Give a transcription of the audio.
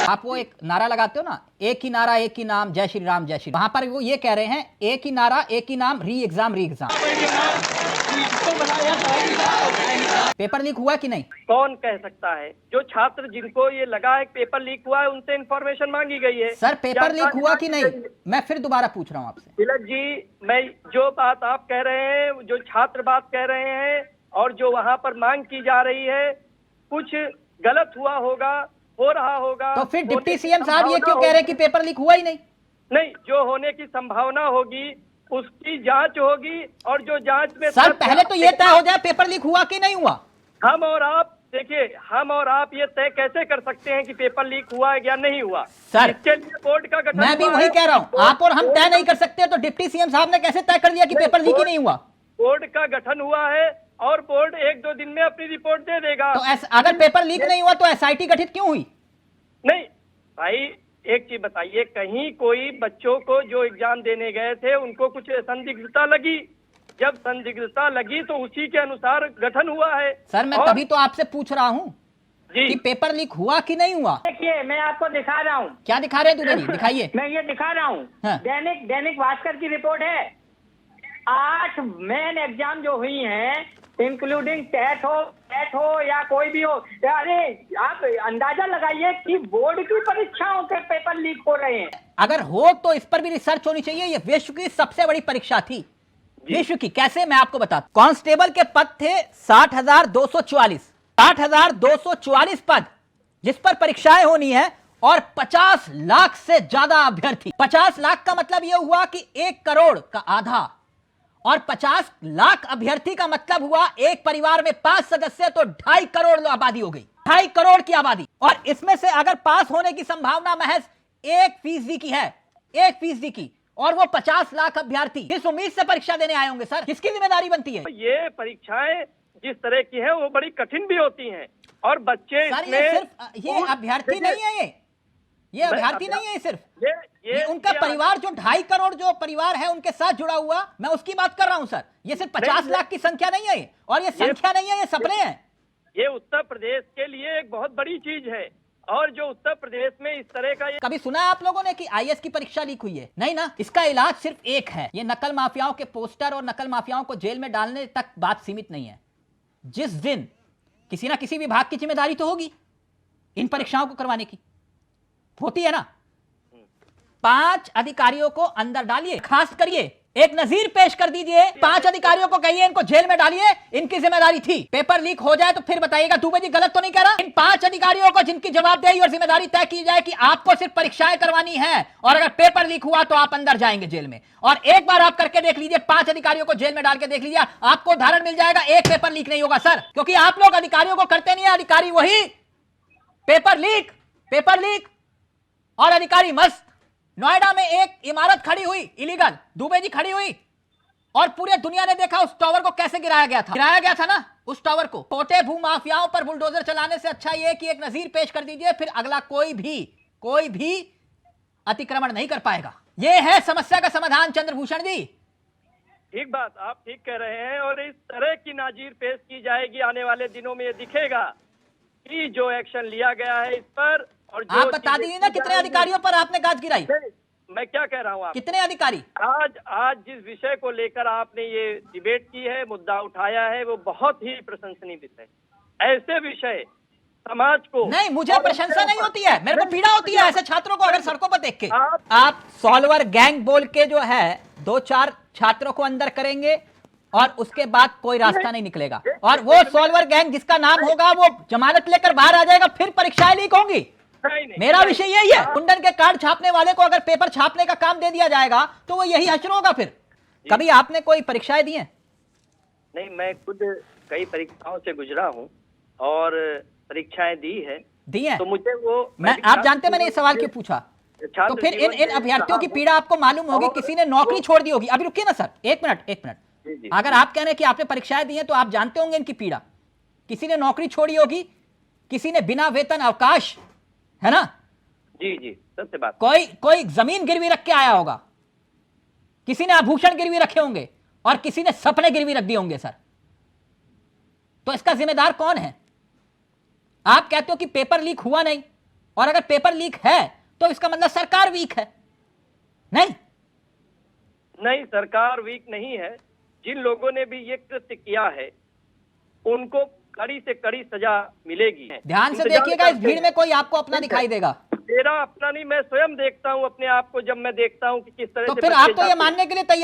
आप वो एक नारा लगाते हो ना, एक ही नारा एक ही नाम जय श्री राम जय श्री, वहां पर वो ये कह रहे हैं एक ही नारा एक ही नाम री एग्जाम री एग्जाम। पेपर लीक हुआ कि नहीं? कौन कह सकता है? जो छात्र जिनको ये लगा है पेपर लीक हुआ है उनसे इंफॉर्मेशन मांगी गई है। सर पेपर लीक हुआ कि नहीं? मैं फिर दोबारा पूछ रहा हूँ आपसे। तिलक जी, मैं जो बात आप कह रहे हैं, जो छात्र बात कह रहे हैं और जो वहाँ पर मांग की जा रही है, कुछ गलत हुआ होगा, हो रहा होगा। तो फिर डिप्टी सीएम साहब ये क्यों कह रहे हैं कि पेपर लीक हुआ ही नहीं? नहीं, जो होने की संभावना होगी उसकी जांच होगी और जो जांच में सर पहले तो ये तय हो जाए पेपर लीक हुआ कि नहीं हुआ। हम और आप देखिए, हम और आप ये तय कैसे कर सकते हैं कि पेपर लीक हुआ है या नहीं हुआ? सर इसके लिए बोर्ड का गठन मैं भी वही कह रहा हूँ, आप और हम तय नहीं कर सकते, तो डिप्टी सीएम साहब ने कैसे तय कर दिया कि पेपर लीक ही नहीं हुआ? बोर्ड का गठन हुआ है और बोर्ड 1-2 दिन में अपनी रिपोर्ट दे देगा। तो अगर पेपर लीक नहीं हुआ तो एसआईटी गठित क्यों हुई? नहीं भाई, एक चीज बताइए, कहीं कोई बच्चों को जो एग्जाम देने गए थे उनको कुछ संदिग्धता लगी, जब संदिग्धता लगी तो उसी के अनुसार गठन हुआ है। सर मैं तभी तो आपसे पूछ रहा हूँ कि पेपर लीक हुआ कि नहीं हुआ। देखिए मैं आपको दिखा रहा हूँ। क्या दिखा रहे हैं दुबे जी? दिखाइए। मैं ये दिखा रहा हूँ। हाँ। दैनिक भास्कर की रिपोर्ट है। 8 मेन एग्जाम जो हुई हैं, इंक्लूडिंग टेट हो या कोई भी हो, अरे आप अंदाजा लगाइए कि बोर्ड की परीक्षाओं के पेपर लीक हो रहे हैं। अगर हो तो इस पर भी रिसर्च होनी चाहिए। ये विश्व की सबसे बड़ी परीक्षा थी, विश्व की। कैसे, मैं आपको बताता। कांस्टेबल के पद थे 60,244 60,244 पद जिस पर परीक्षाएं होनी है, और 50 लाख से ज्यादा अभ्यर्थी। 50 लाख का मतलब यह हुआ कि 1 करोड़ का आधा, और 50 लाख अभ्यर्थी का मतलब हुआ एक परिवार में 5 सदस्य, तो 2.5 करोड़ आबादी हो गई। 2.5 करोड़ की आबादी, और इसमें से अगर पास होने की संभावना महज 1% की है, 1% की, और वो 50 लाख अभ्यर्थी किस उम्मीद से परीक्षा देने आए होंगे? सर किसकी जिम्मेदारी बनती है? ये परीक्षाएं जिस तरह की हैं वो बड़ी कठिन भी होती हैं, और बच्चे सर ये सिर्फ ये अभ्यर्थी नहीं है, ये अभ्यर्थी नहीं है, सिर्फ ये उनका परिवार, जो 2.5 करोड़ जो परिवार है उनके साथ जुड़ा हुआ, मैं उसकी बात कर रहा हूं सर। ये सिर्फ 50 लाख की संख्या नहीं है, और ये संख्या नहीं है, ये सपने हैं। ये उत्तर प्रदेश के लिए एक बहुत बड़ी चीज है, और जो उत्तर प्रदेश में इस तरह का कभी सुना है आप लोगों ने कि आईएएस की परीक्षा लीक हुई है? नहीं ना। इसका इलाज सिर्फ एक है, ये नकल माफियाओं के पोस्टर और नकल माफियाओं को जेल में डालने तक बात सीमित नहीं है। जिस दिन किसी ना किसी विभाग की जिम्मेदारी तो होगी इन परीक्षाओं को करवाने की, होती है ना। 5 अधिकारियों को अंदर डालिए, खास करिए एक नजीर पेश कर दीजिए, 5 अधिकारियों को कहिए इनको जेल में डालिए, इनकी जिम्मेदारी थी। पेपर लीक हो जाए तो फिर बताइएगा दुबे जी गलत तो नहीं कह रहा। इन 5 अधिकारियों को जिनकी जवाबदेही और जिम्मेदारी तय की जाए कि आपको सिर्फ परीक्षाएं करवानी है, और अगर पेपर लीक हुआ तो आप अंदर जाएंगे जेल में। और एक बार आप करके देख लीजिए, 5 अधिकारियों को जेल में डाल के देख लीजिए, आपको उदाहरण मिल जाएगा, एक पेपर लीक नहीं होगा सर। क्योंकि आप लोग अधिकारियों को करते नहीं है, अधिकारी वही पेपर लीक और अधिकारी मस्त। नोएडा में एक इमारत खड़ी हुई इलीगल, दुबे जी खड़ी हुई, और पूरे दुनिया ने देखा उस टावर को कैसे गिराया गया था ना, उस टावर को। छोटे भूमाफियाओं पर बुलडोजर चलाने से अच्छा यह कि एक नजीर पेश कर दीजिए, फिर अगला कोई भी अतिक्रमण नहीं कर पाएगा। यह है समस्या का समाधान चंद्रभूषण जी। ठीक बात, आप ठीक कह रहे हैं, और इस तरह की नाजीर पेश की जाएगी आने वाले दिनों में। ये दिखेगा कि जो एक्शन लिया गया है इस पर, और आप बता दीजिए ना कितने अधिकारियों पर आपने गाज गिराई? मैं क्या कह रहा हूँ, आप कितने अधिकारी? आज जिस विषय को लेकर आपने ये डिबेट की है, मुद्दा उठाया है, वो बहुत ही प्रशंसनीय विषय। ऐसे विषय समाज को नहीं, मुझे प्रशंसा नहीं होती है, मेरे को पीड़ा होती है ऐसे छात्रों को अगर सड़कों पर देख के। आप सॉल्वर गैंग बोल के जो है 2-4 छात्रों को अंदर करेंगे, और उसके बाद कोई रास्ता नहीं निकलेगा, और वो सॉल्वर गैंग जिसका नाम होगा वो जमानत लेकर बाहर आ जाएगा, फिर परीक्षाएं लीक होंगी। मेरा विषय यही है, कुंडन के कार्ड छापने वाले को अगर पेपर छापने का काम दे दिया जाएगा तो वो यही हश्र होगा फिर। कभी आपने कोई परीक्षाएं दी हैं? नहीं, मैं खुद कई परीक्षाओं से गुजरा हूं और परीक्षाएं दी हैं, तो मुझे वो आप जानते हैं मैंने ये सवाल क्यों पूछा? तो फिर इन अभ्यर्थियों की पीड़ा आपको मालूम होगी, किसी ने नौकरी छोड़ दी होगी। अभी रुकिए ना सर, एक मिनट। अगर आप कह रहे हैं कि आपने परीक्षाएं दी हैं तो आप जानते होंगे इनकी पीड़ा। किसी ने नौकरी छोड़ी होगी, किसी ने बिना वेतन अवकाश, है ना? जी, सबसे बात। कोई जमीन गिरवी रख के आया होगा, किसी ने आभूषण गिरवी रखे होंगे, और किसी ने सपने गिरवी रख दिए होंगे सर। तो इसका जिम्मेदार कौन है? आप कहते हो कि पेपर लीक हुआ नहीं, और अगर पेपर लीक है तो इसका मतलब सरकार वीक है। नहीं नहीं, सरकार वीक नहीं है। जिन लोगों ने भी ये कृत्य किया है उनको कड़ी से कड़ी सजा मिलेगी। ध्यान से इंतजार देखिएगा, इस करते भीड़ हैं। में कोई आपको अपना दिखाई देगा। मेरा अपना नहीं, मैं स्वयं देखता हूँ अपने आप को, जब मैं देखता हूँ कि किस तरह तो से फिर बच्चे आप तो ये जाते हैं। मानने के लिए तैयार